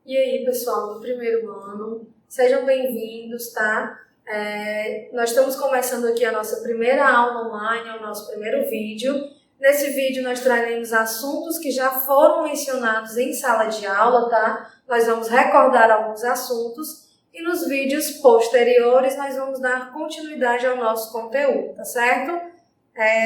E aí, pessoal do primeiro ano, sejam bem-vindos, tá? Nós estamos começando aqui a nossa primeira aula online, o nosso primeiro vídeo. Nesse vídeo nós traremos assuntos que já foram mencionados em sala de aula, tá? Nós vamos recordar alguns assuntos e nos vídeos posteriores nós vamos dar continuidade ao nosso conteúdo, tá certo?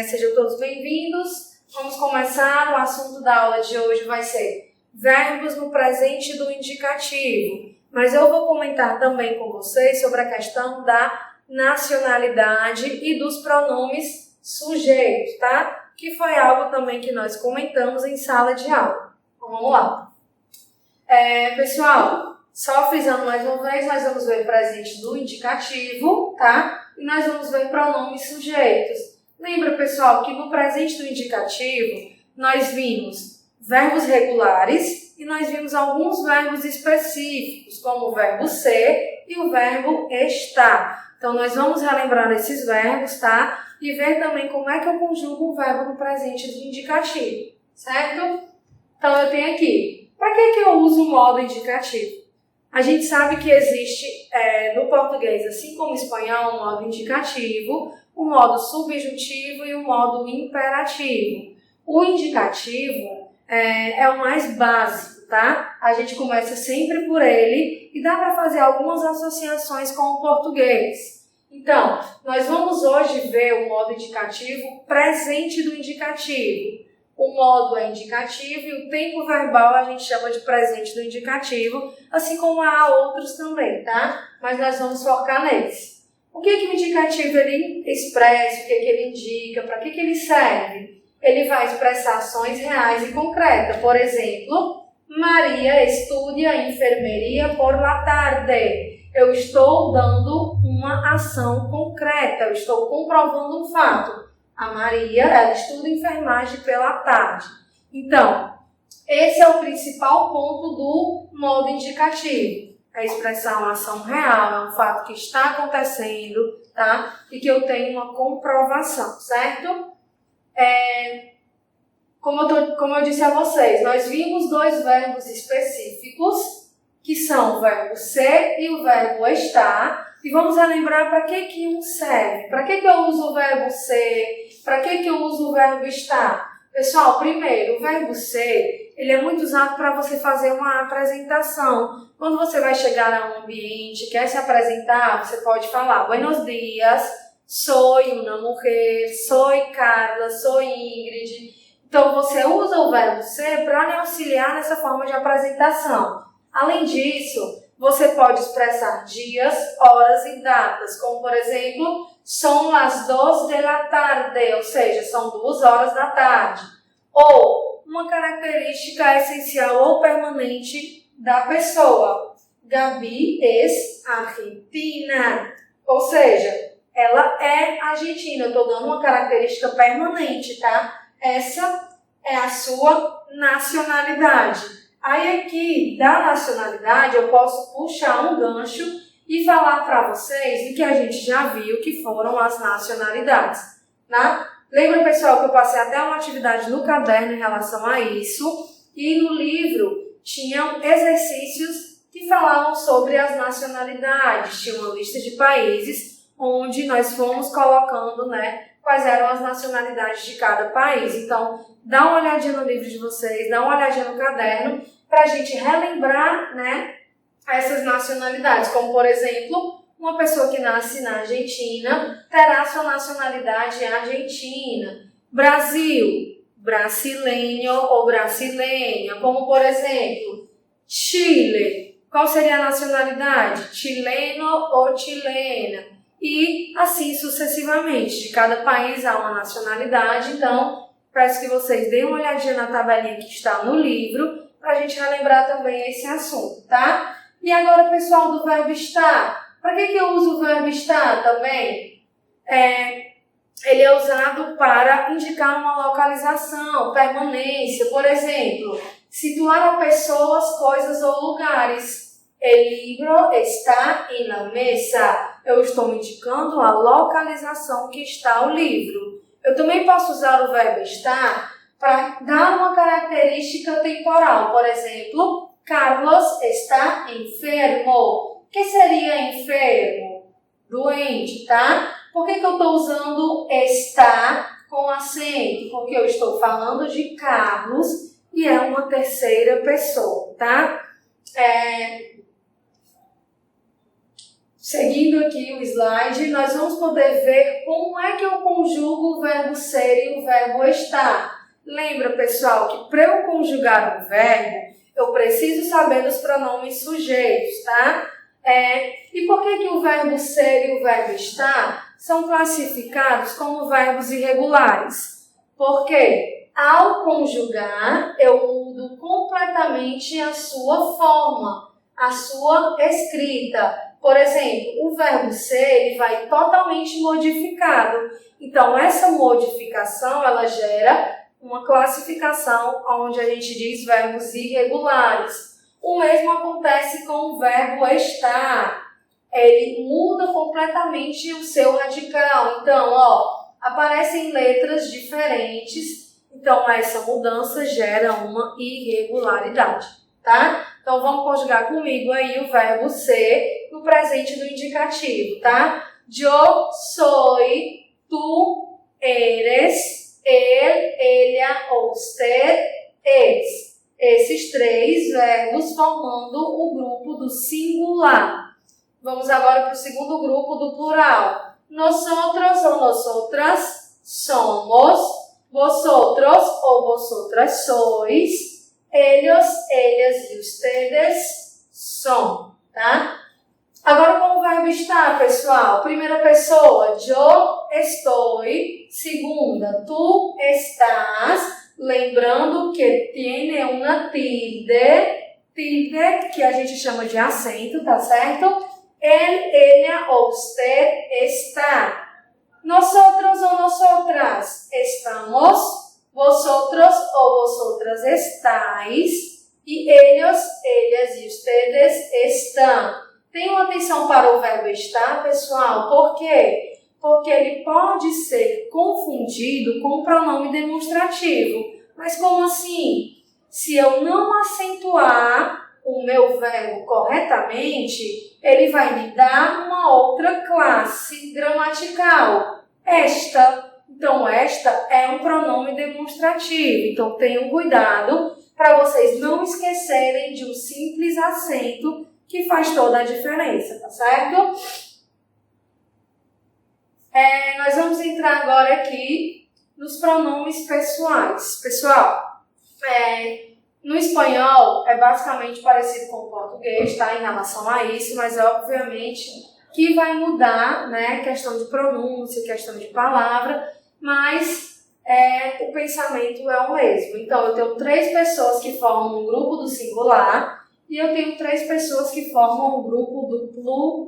Sejam todos bem-vindos. Vamos começar. O assunto da aula de hoje vai ser verbos no presente do indicativo. Mas eu vou comentar também com vocês sobre a questão da nacionalidade e dos pronomes sujeitos, tá? Que foi algo também que nós comentamos em sala de aula. Então, vamos lá. Pessoal, só frisando mais uma vez, nós vamos ver o presente do indicativo, tá? E nós vamos ver pronomes sujeitos. Lembra, pessoal, que no presente do indicativo nós vimos verbos regulares e nós vimos alguns verbos específicos, como o verbo ser e o verbo estar. Então, nós vamos relembrar esses verbos, tá? E ver também como é que eu conjugo o verbo no presente do indicativo, certo? Então, eu tenho aqui. Para que eu uso o modo indicativo? A gente sabe que existe no português, assim como no espanhol, um modo indicativo, o modo subjuntivo e o modo imperativo. O indicativo é o mais básico, tá? A gente começa sempre por ele e dá para fazer algumas associações com o português. Então, nós vamos hoje ver o modo indicativo presente do indicativo. O modo é indicativo e o tempo verbal a gente chama de presente do indicativo, assim como há outros também, tá? Mas nós vamos focar neles. O que o indicativo ele expressa, o que ele indica, para que ele serve? Ele vai expressar ações reais e concretas. Por exemplo, Maria estuda enfermeria por la tarde. Eu estou dando uma ação concreta, eu estou comprovando um fato. A Maria, ela estuda enfermagem pela tarde. Então, esse é o principal ponto do modo indicativo. É expressar uma ação real, é um fato que está acontecendo, tá? E que eu tenho uma comprovação, certo? Como eu disse a vocês, nós vimos dois verbos específicos, que são o verbo ser e o verbo estar. E vamos relembrar para que um serve. Para que eu uso o verbo ser? Para que eu uso o verbo estar? Pessoal, primeiro, o verbo ser, ele é muito usado para você fazer uma apresentação. Quando você vai chegar a um ambiente, quer se apresentar, você pode falar Buenos dias, soy una mujer, soy Carla, soy Ingrid. Então, você usa o verbo ser para lhe auxiliar nessa forma de apresentação. Além disso, você pode expressar dias, horas e datas, como, por exemplo, são las 2 de la tarde, ou seja, são 2 horas da tarde. Ou uma característica essencial ou permanente da pessoa. Gabi es argentina, ou seja, ela é argentina. Eu estou dando uma característica permanente, tá? Essa é a sua nacionalidade. Aí aqui, da nacionalidade, eu posso puxar um gancho e falar para vocês do que a gente já viu que foram as nacionalidades, né? Lembra, pessoal, que eu passei até uma atividade no caderno em relação a isso e no livro tinham exercícios que falavam sobre as nacionalidades, tinha uma lista de países onde nós fomos colocando, né, quais eram as nacionalidades de cada país. Então, dá uma olhadinha no livro de vocês, dá uma olhadinha no caderno, para a gente relembrar, né, essas nacionalidades. Como, por exemplo, uma pessoa que nasce na Argentina terá sua nacionalidade argentina. Brasil, brasileño ou brasileña. Como, por exemplo, Chile. Qual seria a nacionalidade? Chileno ou chilena. E assim sucessivamente. De cada país há uma nacionalidade. Então, peço que vocês deem uma olhadinha na tabelinha que está no livro para a gente relembrar também esse assunto, tá? E agora, pessoal, do verbo estar. Para que eu uso o verbo estar também? Ele é usado para indicar uma localização, permanência. Por exemplo, situar a pessoas, coisas ou lugares. El libro está en la mesa. Eu estou indicando a localização que está o livro. Eu também posso usar o verbo estar para dar uma característica temporal. Por exemplo, Carlos está enfermo. O que seria enfermo? Doente, tá? Por que eu estou usando está com acento? Porque eu estou falando de Carlos e é uma terceira pessoa, tá? Seguindo aqui o slide, nós vamos poder ver como é que eu conjugo o verbo ser e o verbo estar. Lembra, pessoal, que para eu conjugar um verbo, eu preciso saber dos pronomes sujeitos, tá? E por que o verbo ser e o verbo estar são classificados como verbos irregulares? Porque ao conjugar, eu mudo completamente a sua forma, a sua escrita. Por exemplo, o verbo ser ele vai totalmente modificado. Então, essa modificação ela gera uma classificação onde a gente diz verbos irregulares. O mesmo acontece com o verbo estar. Ele muda completamente o seu radical. Então, aparecem letras diferentes. Então, essa mudança gera uma irregularidade, tá? Então, vamos conjugar comigo aí o verbo ser no presente do indicativo, tá? Yo soy, tú eres, él, ella, usted, es. Esses três verbos formando o grupo do singular. Vamos agora para o segundo grupo do plural. Nosotros ou nosotras somos, vosotros ou vosotras sois, ellos, ellas e ustedes son, tá? Agora com o verbo estar, pessoal. Primeira pessoa, yo estoy. Segunda, tú estás. Lembrando que tiene una tilde, que a gente chama de acento, tá certo? Él, ella ou usted está. Nosotros ou nosotras estamos. Vosotros ou vosotras estáis. E ellos, ellas e ustedes estão. Tenham atenção para o verbo estar, pessoal. Por quê? Porque ele pode ser confundido com o pronome demonstrativo. Mas como assim? Se eu não acentuar o meu verbo corretamente, ele vai me dar uma outra classe gramatical. Esta. Então, esta é um pronome demonstrativo. Então, tenham cuidado para vocês não esquecerem de um simples acento que faz toda a diferença, tá certo? Nós vamos entrar agora aqui nos pronomes pessoais. Pessoal, no espanhol é basicamente parecido com o português, tá? Em relação a isso, mas obviamente que vai mudar, né? Questão de pronúncia, questão de palavra, mas o pensamento é o mesmo. Então, eu tenho 3 pessoas que formam um grupo do singular e eu tenho 3 pessoas que formam um grupo do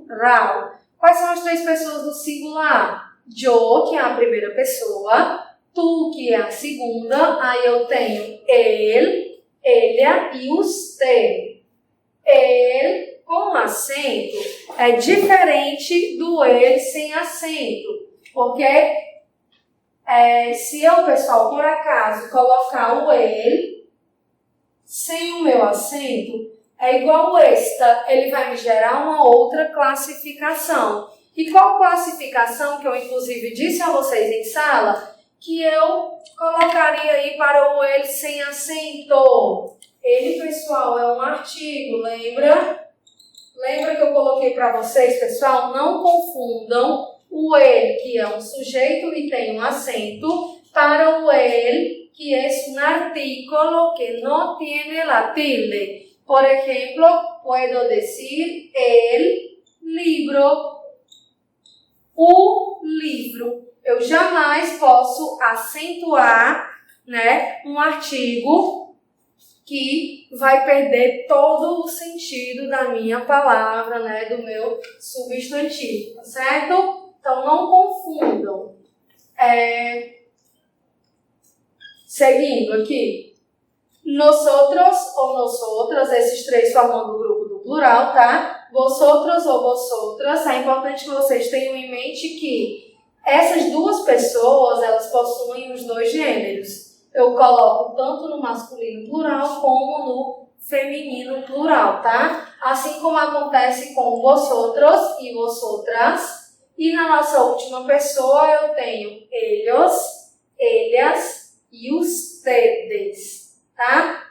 plural. Quais são as 3 pessoas do singular? Yo, que é a primeira pessoa, tu, que é a segunda, aí eu tenho él, ella e usted. Él com acento é diferente do ele sem acento, porque se eu, pessoal, por acaso colocar o ele sem o meu acento, é igual o esta, ele vai me gerar uma outra classificação. E qual classificação que eu, inclusive, disse a vocês em sala, que eu colocaria aí para o ele sem acento? Ele, pessoal, é um artigo, lembra? Lembra que eu coloquei para vocês, pessoal? Não confundam o ele, que é um sujeito e tem um acento, para o ele, que é um artículo que não tem la tilde. Por ejemplo, puedo decir el libro. O livro. Eu jamais posso acentuar, né, um artigo que vai perder todo o sentido da minha palavra, né, do meu substantivo, tá certo? Então, não confundam. Seguindo aqui. Nosotros ou nosotras, esses 3 formando o grupo do plural, tá? Vosotros ou vosotras, é importante que vocês tenham em mente que essas 2 pessoas, elas possuem os 2 gêneros. Eu coloco tanto no masculino plural como no feminino plural, tá? Assim como acontece com vosotros e vosotras. E na nossa última pessoa eu tenho ellos, ellas e ustedes, tá?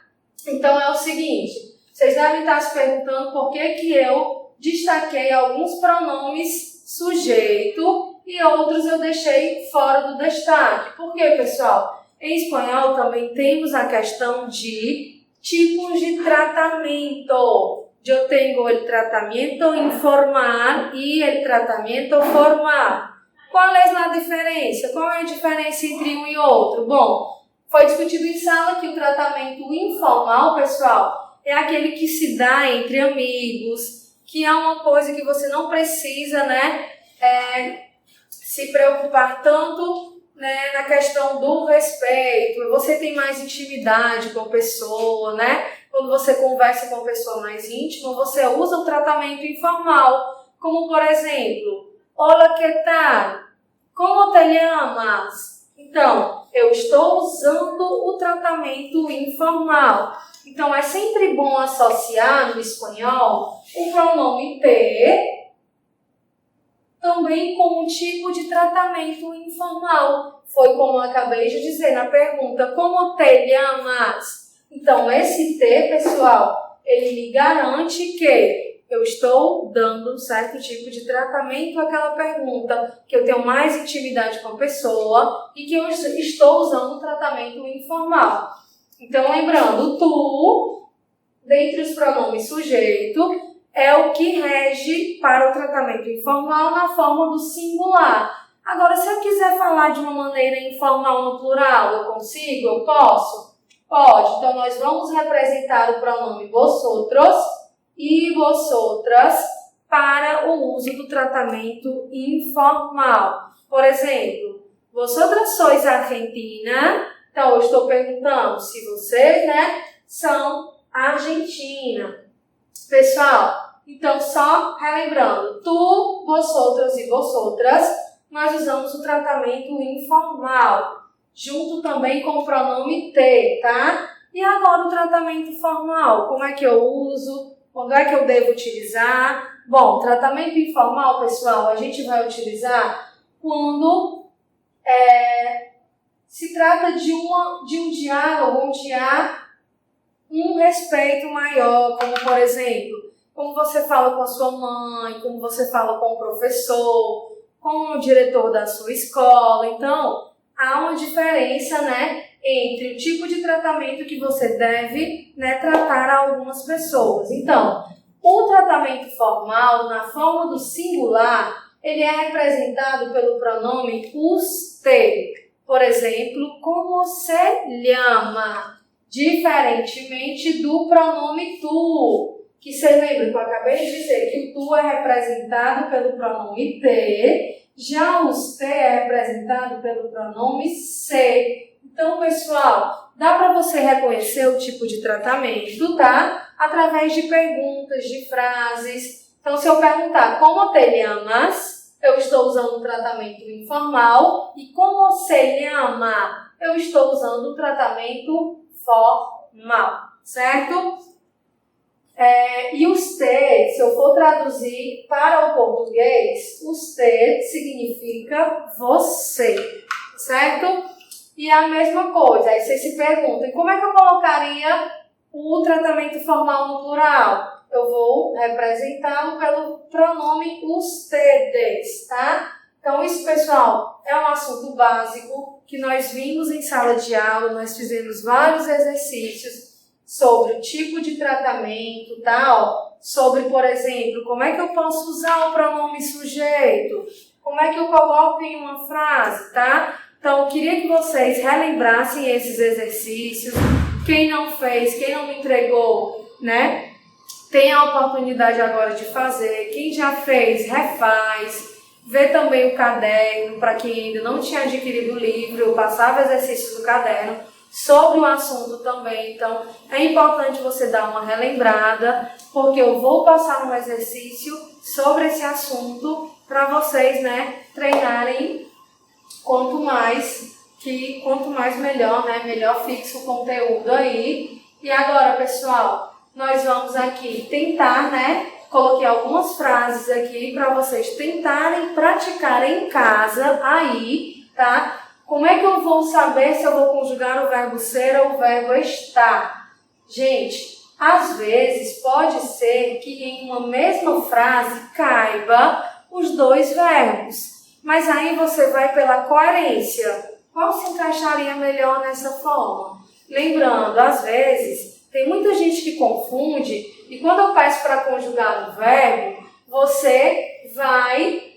Então é o seguinte, vocês devem estar se perguntando por que eu destaquei alguns pronomes sujeito e outros eu deixei fora do destaque. Por quê, pessoal? Em espanhol também temos a questão de tipos de tratamento. Eu tenho o tratamento informal e o tratamento formal. Qual é a diferença? Qual é a diferença entre um e outro? Bom, foi discutido em sala que o tratamento informal, pessoal, é aquele que se dá entre amigos, que é uma coisa que você não precisa, né, se preocupar tanto, né, na questão do respeito. Você tem mais intimidade com a pessoa, né? Quando você conversa com uma pessoa mais íntima, você usa o tratamento informal, como por exemplo, hola, ¿qué tal? Como te llamas? Então, eu estou usando o tratamento informal. Então, é sempre bom associar no espanhol o pronome te também com um tipo de tratamento informal. Foi como eu acabei de dizer na pergunta, como te llamas? Então, esse te, pessoal, ele me garante que eu estou dando um certo tipo de tratamento àquela pergunta, que eu tenho mais intimidade com a pessoa e que eu estou usando um tratamento informal. Então, lembrando, tu, dentre os pronomes sujeito, é o que rege para o tratamento informal na forma do singular. Agora, se eu quiser falar de uma maneira informal no plural, eu consigo? Eu posso? Pode. Então, nós vamos representar o pronome vosotros e vosotras para o uso do tratamento informal. Por exemplo, vosotras sois argentina? Então, eu estou perguntando se vocês, né, são argentina. Pessoal, então só relembrando, tu, vosotras e vosotras, nós usamos o tratamento informal, junto também com o pronome te, tá? E agora o tratamento formal, como é que eu uso? Quando é que eu devo utilizar? Bom, tratamento informal, pessoal, a gente vai utilizar quando se trata de um diálogo onde há um respeito maior, como por exemplo, como você fala com a sua mãe, como você fala com o professor, com o diretor da sua escola. Então, há uma diferença, né, entre o tipo de tratamento que você deve, né, tratar a algumas pessoas. Então, o tratamento formal, na forma do singular, ele é representado pelo pronome usted. Por exemplo, como se llama? Diferentemente do pronome tu, que você lembra que eu acabei de dizer que o tu é representado pelo pronome te, já o usted é representado pelo pronome se. Então, pessoal, dá para você reconhecer o tipo de tratamento, tá? Através de perguntas, de frases. Então, se eu perguntar como te llamas, eu estou usando um tratamento informal, e como se llama, eu estou usando um tratamento formal, certo? E usted, se eu for traduzir para o português, usted significa você, certo? E é a mesma coisa, aí vocês se perguntam, como é que eu colocaria o tratamento formal no plural? Eu vou representá-lo pelo pronome ustedes, tá? Então, isso, pessoal, é um assunto básico que nós vimos em sala de aula, nós fizemos vários exercícios sobre o tipo de tratamento, tá? Sobre, por exemplo, como é que eu posso usar o pronome sujeito, como é que eu coloco em uma frase, tá? Então, eu queria que vocês relembrassem esses exercícios. Quem não fez, quem não me entregou, né? Tem a oportunidade agora de fazer. Quem já fez, refaz. Vê também o caderno, para quem ainda não tinha adquirido o livro, eu passava exercícios no caderno sobre o assunto também. Então, é importante você dar uma relembrada, porque eu vou passar um exercício sobre esse assunto para vocês, né, treinarem quanto mais melhor, né, melhor fixa o conteúdo aí. E agora, pessoal, nós vamos aqui tentar, né? Coloquei algumas frases aqui para vocês tentarem praticar em casa aí, tá? Como é que eu vou saber se eu vou conjugar o verbo ser ou o verbo estar? Gente, às vezes pode ser que em uma mesma frase caiba os dois verbos, mas aí você vai pela coerência. Qual se encaixaria melhor nessa forma? Lembrando, às vezes, tem muita gente que confunde e quando eu peço para conjugar o verbo, você vai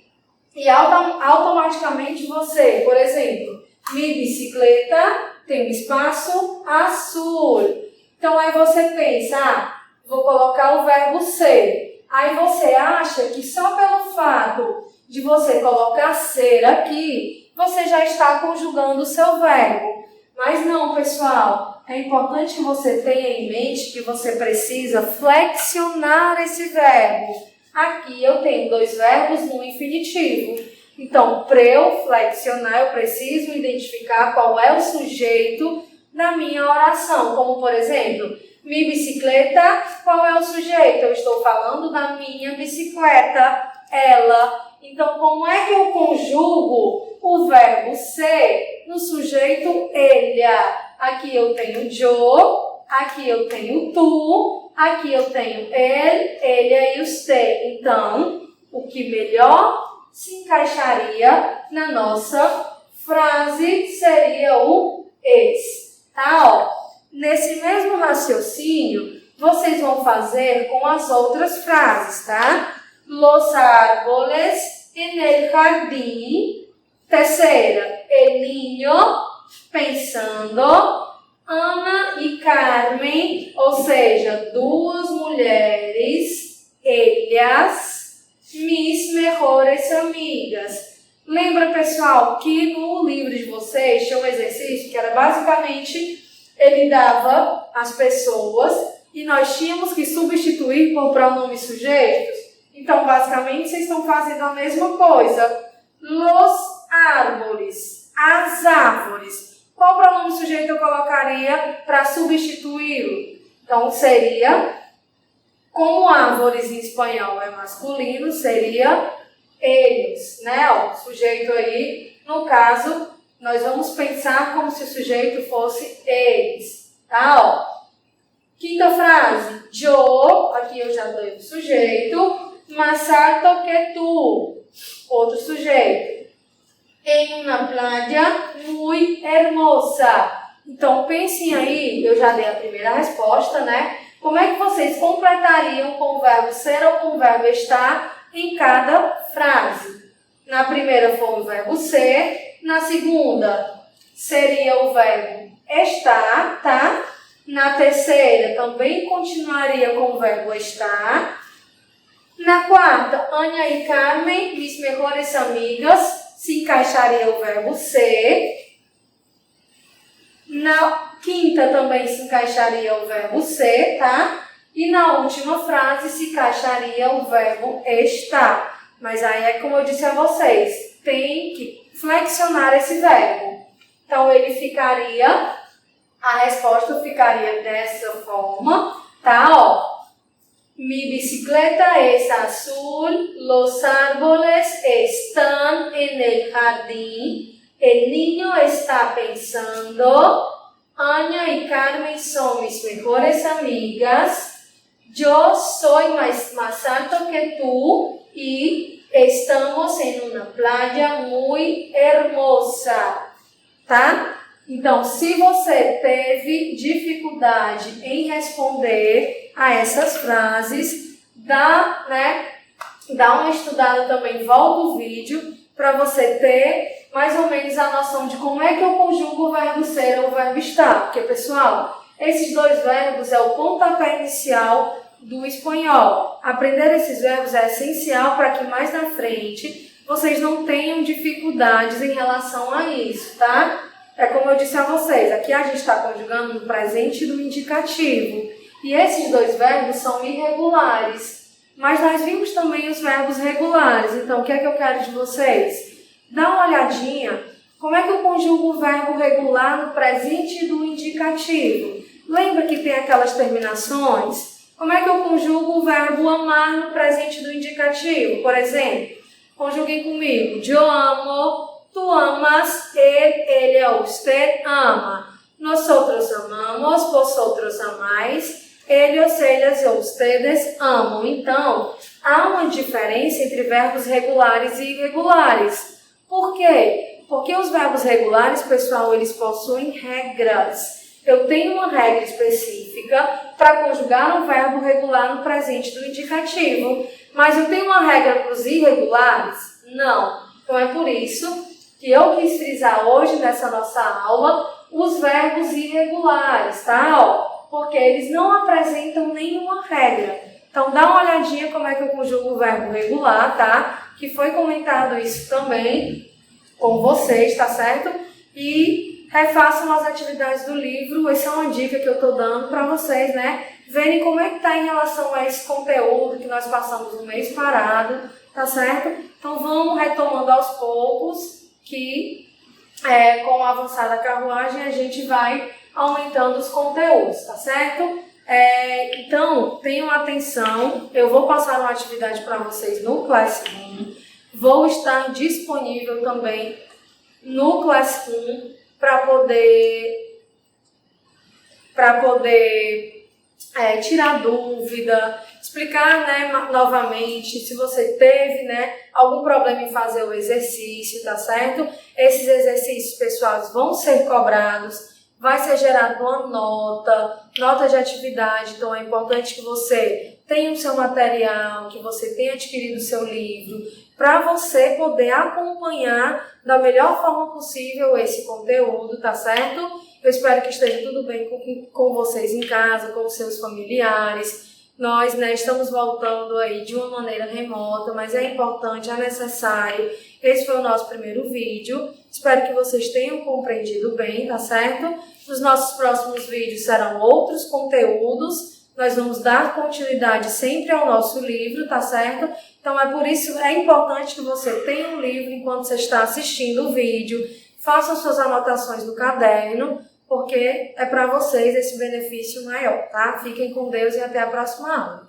e automaticamente você, por exemplo, mi bicicleta tem um espaço azul. Então aí você pensa, vou colocar o verbo ser. Aí você acha que só pelo fato de você colocar ser aqui, você já está conjugando o seu verbo. Mas não, pessoal, é importante que você tenha em mente que você precisa flexionar esse verbo. Aqui eu tenho dois verbos no infinitivo. Então, para eu flexionar, eu preciso identificar qual é o sujeito da minha oração. Como, por exemplo, mi bicicleta, qual é o sujeito? Eu estou falando da minha bicicleta, ela. Então, como é que eu conjugo o verbo ser no sujeito elha? Aqui eu tenho yo, aqui eu tenho tu, aqui eu tenho ele, elha e usted. Então, o que melhor se encaixaria na nossa frase seria o es. Tá? Ó, nesse mesmo raciocínio, vocês vão fazer com as outras frases, tá? Los árboles en el jardín. Terceira, el niño pensando. Ana e Carmen, ou seja, duas mulheres, ellas, mis mejores amigas. Lembra, pessoal, que no livro de vocês tinha um exercício que era basicamente, ele dava as pessoas e nós tínhamos que substituir por pronomes sujeitos. Então, basicamente, vocês estão fazendo a mesma coisa. Los árboles, as árvores. Qual pronome sujeito eu colocaria para substituí-lo? Então, seria, como árvores em espanhol é masculino, seria ellos, né? Ó, sujeito aí, no caso, nós vamos pensar como se o sujeito fosse eles, tá? Ó. Quinta frase, yo, aqui eu já dei o sujeito, más alto que tú, outro sujeito. En una playa muy hermosa. Então, pensem aí, eu já dei a primeira resposta, né? Como é que vocês completariam com o verbo ser ou com o verbo estar em cada frase? Na primeira foi o verbo ser, na segunda seria o verbo estar, tá? Na terceira também continuaria com o verbo estar. Na quarta, Ania e Carmen, mis mejores amigas, se encaixaria o verbo ser. Na quinta também se encaixaria o verbo ser, tá? E na última frase se encaixaria o verbo estar. Mas aí é como eu disse a vocês, tem que flexionar esse verbo. Então ele ficaria, a resposta ficaria dessa forma, tá? Ó. Mi bicicleta es azul, los árboles están en el jardín, el niño está pensando, Ania y Carmen son mis mejores amigas, yo soy más alto que tú y estamos en una playa muy hermosa, tá? Então, se você teve dificuldade em responder a essas frases, dá uma estudada também, volta o vídeo para você ter mais ou menos a noção de como é que eu conjugo o verbo ser ou o verbo estar. Porque, pessoal, esses dois verbos é o pontapé inicial do espanhol. Aprender esses verbos é essencial para que mais na frente vocês não tenham dificuldades em relação a isso, tá? É como eu disse a vocês, aqui a gente está conjugando no presente e no indicativo. E esses dois verbos são irregulares. Mas nós vimos também os verbos regulares. Então, o que é que eu quero de vocês? Dá uma olhadinha. Como é que eu conjugo o verbo regular no presente e no indicativo? Lembra que tem aquelas terminações Como é que eu conjugo o verbo amar no presente do indicativo? Por exemplo, conjuguem comigo. Eu amo, tu amas, ele ou usted ama. Nosotros amamos, vosotros amais, ellos, ellas e ustedes amam. Então, há uma diferença entre verbos regulares e irregulares. Por quê? Porque os verbos regulares, pessoal, eles possuem regras. Eu tenho uma regra específica para conjugar um verbo regular no presente do indicativo. Mas eu tenho uma regra para os irregulares? Não. Então é por isso que eu quis frisar hoje nessa nossa aula os verbos irregulares, tá? Porque eles não apresentam nenhuma regra. Então dá uma olhadinha como é que eu conjugo o verbo regular, tá? Que foi comentado isso também com vocês, tá certo? E refaçam as atividades do livro. Essa é uma dica que eu estou dando para vocês, né? Verem como é que está em relação a esse conteúdo que nós passamos um mês parado, tá certo? Então vamos retomando aos poucos, que com o avançar da carruagem a gente vai aumentando os conteúdos, tá certo? Então, tenham atenção, eu vou passar uma atividade para vocês no Classroom, vou estar disponível também no Classroom para poder tirar dúvida, explicar, né, novamente se você teve, né, algum problema em fazer o exercício, tá certo? Esses exercícios pessoais vão ser cobrados, vai ser gerada uma nota de atividade, então é importante que você tenha o seu material, que você tenha adquirido o seu livro, para você poder acompanhar da melhor forma possível esse conteúdo, tá certo? Eu espero que esteja tudo bem com vocês em casa, com os seus familiares. Nós, né, estamos voltando aí de uma maneira remota, mas é importante, é necessário. Esse foi o nosso primeiro vídeo. Espero que vocês tenham compreendido bem, tá certo? Nos nossos próximos vídeos serão outros conteúdos. Nós vamos dar continuidade sempre ao nosso livro, tá certo? Então é por isso, é importante que você tenha um livro enquanto você está assistindo o vídeo. Faça suas anotações no caderno, porque é para vocês esse benefício maior, tá? Fiquem com Deus e até a próxima aula.